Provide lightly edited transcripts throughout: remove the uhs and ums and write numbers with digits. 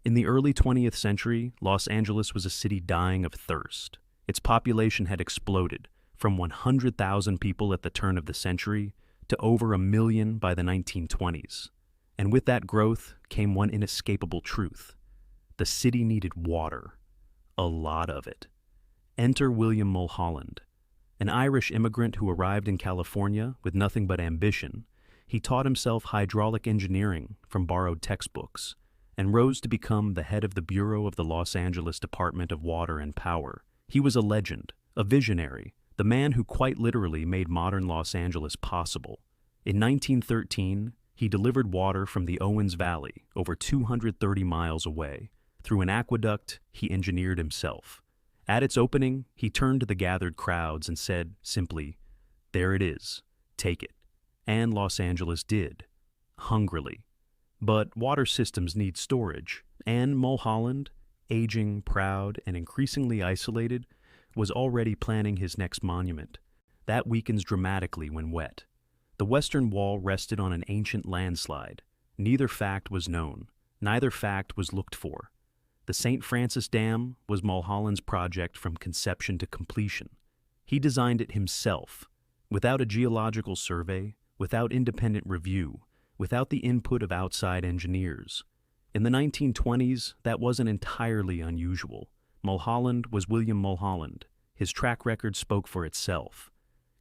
In the early 20th century, Los Angeles was a city dying of thirst. Its population had exploded from 100,000 people at the turn of the century to over 1 million by the 1920s. And with that growth came one inescapable truth. The city needed water. A lot of it. Enter William Mulholland. An Irish immigrant who arrived in California with nothing but ambition, he taught himself hydraulic engineering from borrowed textbooks and rose to become the head of the Bureau of the Los Angeles Department of Water and Power. He was a legend, a visionary, the man who quite literally made modern Los Angeles possible. In 1913, he delivered water from the Owens Valley, over 230 miles away, through an aqueduct he engineered himself. At its opening, he turned to the gathered crowds and said simply, "There it is, take it." And Los Angeles did, hungrily. But water systems need storage, and Mulholland, aging, proud, and increasingly isolated, was already planning his next monument. That weakens dramatically when wet. The western wall rested on an ancient landslide. Neither fact was known. Neither fact was looked for. The St. Francis Dam was Mulholland's project from conception to completion. He designed it himself, without a geological survey, without independent review, without the input of outside engineers. In the 1920s, that wasn't entirely unusual. Mulholland was William Mulholland. His track record spoke for itself.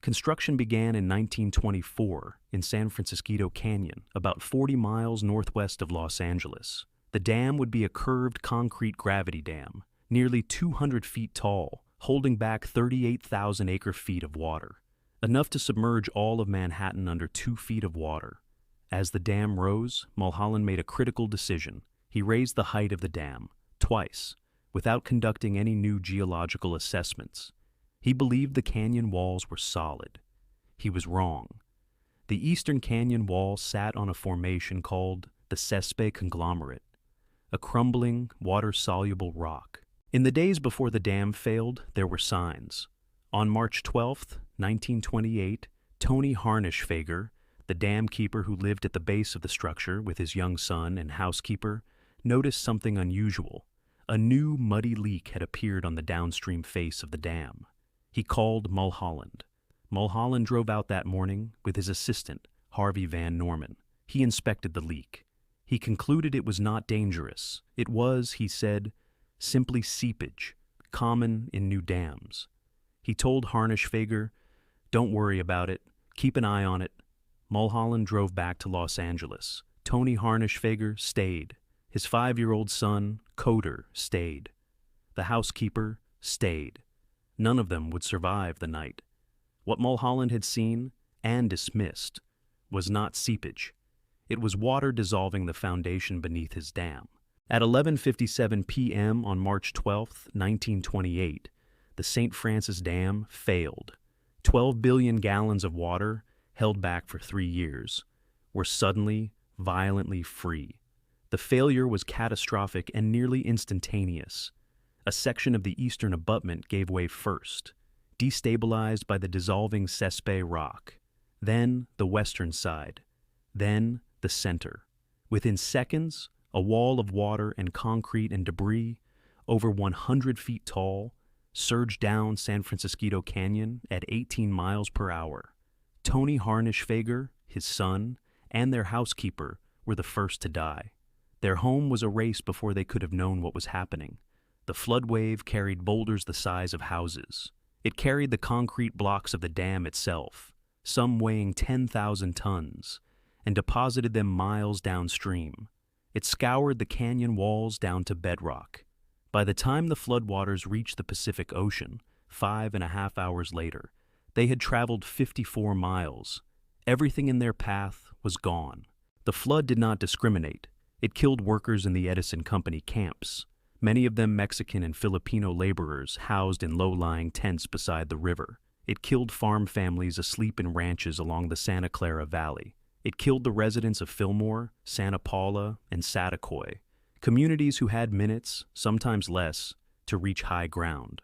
Construction began in 1924 in San Francisco Canyon, about 40 miles northwest of Los Angeles. The dam would be a curved concrete gravity dam, nearly 200 feet tall, holding back 38,000 acre-feet of water, enough to submerge all of Manhattan under 2 feet of water. As the dam rose, Mulholland made a critical decision. He raised the height of the dam, twice, without conducting any new geological assessments. He believed the canyon walls were solid. He was wrong. The eastern canyon wall sat on a formation called the Sespe Conglomerate, a crumbling, water-soluble rock. In the days before the dam failed, there were signs. On March 12, 1928, Tony Harnischfeger, the dam keeper who lived at the base of the structure with his young son and housekeeper, noticed something unusual. A new muddy leak had appeared on the downstream face of the dam. He called Mulholland. Mulholland drove out that morning with his assistant, Harvey Van Norman. He inspected the leak. He concluded it was not dangerous. It was, he said, simply seepage, common in new dams. He told Harnischfeger, "Don't worry about it. Keep an eye on it." Mulholland drove back to Los Angeles. Tony Harnischfeger stayed. His 5-year-old son, Coder, stayed. The housekeeper stayed. None of them would survive the night. What Mulholland had seen, and dismissed, was not seepage. It was water dissolving the foundation beneath his dam. At 11:57 p.m. on March 12, 1928, the St. Francis Dam failed. 12 billion gallons of water, held back for 3 years, were suddenly, violently free. The failure was catastrophic and nearly instantaneous. A section of the eastern abutment gave way first, destabilized by the dissolving Sespe rock. Then the western side. Then the center. Within seconds, a wall of water and concrete and debris, over 100 feet tall, surged down San Francisco Canyon at 18 miles per hour. Tony Harnischfeger, his son, and their housekeeper were the first to die. Their home was erased before they could have known what was happening. The flood wave carried boulders the size of houses. It carried the concrete blocks of the dam itself, some weighing 10,000 tons, and deposited them miles downstream. It scoured the canyon walls down to bedrock. By the time the floodwaters reached the Pacific Ocean, 5.5 hours later, they had traveled 54 miles. Everything in their path was gone. The flood did not discriminate. It killed workers in the Edison Company camps, many of them Mexican and Filipino laborers housed in low-lying tents beside the river. It killed farm families asleep in ranches along the Santa Clara Valley. It killed the residents of Fillmore, Santa Paula, and Satacoy, communities who had minutes, sometimes less, to reach high ground.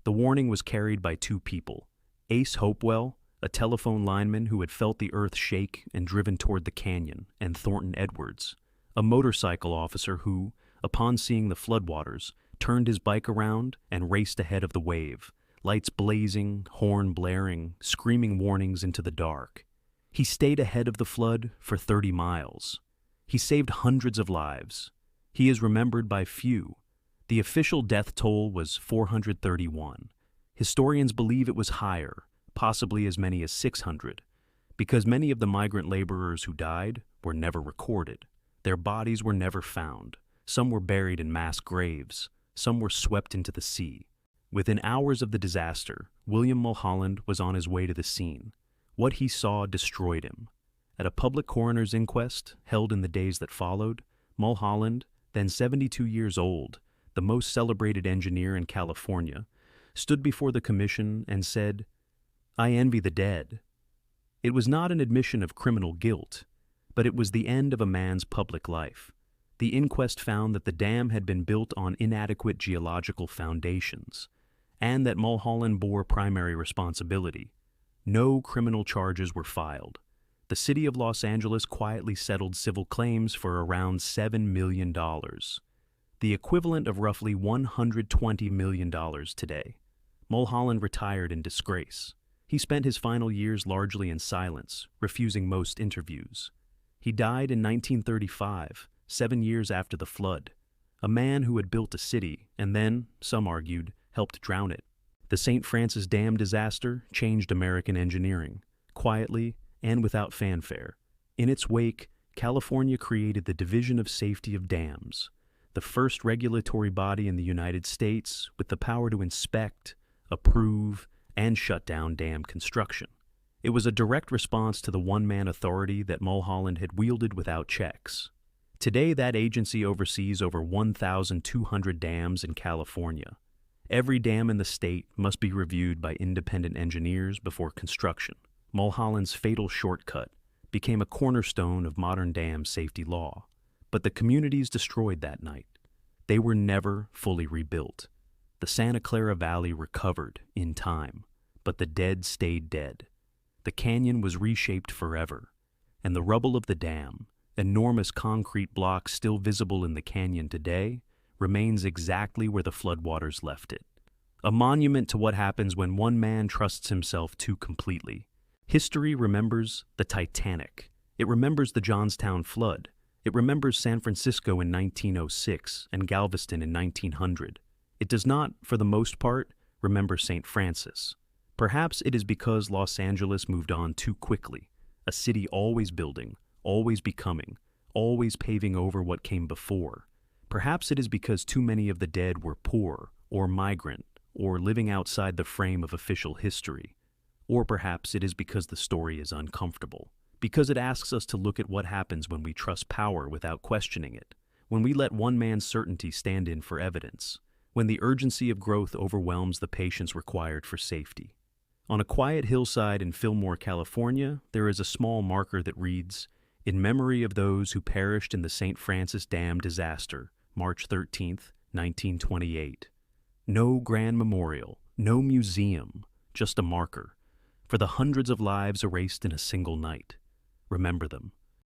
The warning was carried by 2 people. Ace Hopewell, a telephone lineman who had felt the earth shake and driven toward the canyon, and Thornton Edwards, a motorcycle officer who, upon seeing the floodwaters, turned his bike around and raced ahead of the wave, lights blazing, horn blaring, screaming warnings into the dark. He stayed ahead of the flood for 30 miles. He saved hundreds of lives. He is remembered by few. The official death toll was 431. Historians believe it was higher, possibly as many as 600, because many of the migrant laborers who died were never recorded. Their bodies were never found. Some were buried in mass graves. Some were swept into the sea. Within hours of the disaster, William Mulholland was on his way to the scene. What he saw destroyed him. At a public coroner's inquest held in the days that followed, Mulholland, then 72 years old, the most celebrated engineer in California, stood before the commission and said, "I envy the dead." It was not an admission of criminal guilt, but it was the end of a man's public life. The inquest found that the dam had been built on inadequate geological foundations, and that Mulholland bore primary responsibility. No criminal charges were filed. The city of Los Angeles quietly settled civil claims for around $7 million, the equivalent of roughly $120 million today. Mulholland retired in disgrace. He spent his final years largely in silence, refusing most interviews. He died in 1935, 7 years after the flood, a man who had built a city and then, some argued, helped drown it. The St. Francis Dam disaster changed American engineering, quietly and without fanfare. In its wake, California created the Division of Safety of Dams, the first regulatory body in the United States with the power to inspect, approve, and shut down dam construction. It was a direct response to the one-man authority that Mulholland had wielded without checks. Today, that agency oversees over 1,200 dams in California. Every dam in the state must be reviewed by independent engineers before construction. Mulholland's fatal shortcut became a cornerstone of modern dam safety law. But the communities destroyed that night. They were never fully rebuilt. The Santa Clara Valley recovered in time, but the dead stayed dead. The canyon was reshaped forever, and the rubble of the dam, enormous concrete blocks still visible in the canyon today, remains exactly where the floodwaters left it. A monument to what happens when one man trusts himself too completely. History remembers the Titanic. It remembers the Johnstown flood. It remembers San Francisco in 1906 and Galveston in 1900. It does not, for the most part, remember St. Francis. Perhaps it is because Los Angeles moved on too quickly, a city always building, always becoming, always paving over what came before. Perhaps it is because too many of the dead were poor, or migrant, or living outside the frame of official history. Or perhaps it is because the story is uncomfortable, because it asks us to look at what happens when we trust power without questioning it, when we let one man's certainty stand in for evidence, when the urgency of growth overwhelms the patience required for safety. On a quiet hillside in Fillmore, California, there is a small marker that reads, "In memory of those who perished in the St. Francis Dam disaster, March 13, 1928. No grand memorial, no museum, just a marker, for the hundreds of lives erased in a single night. Remember them.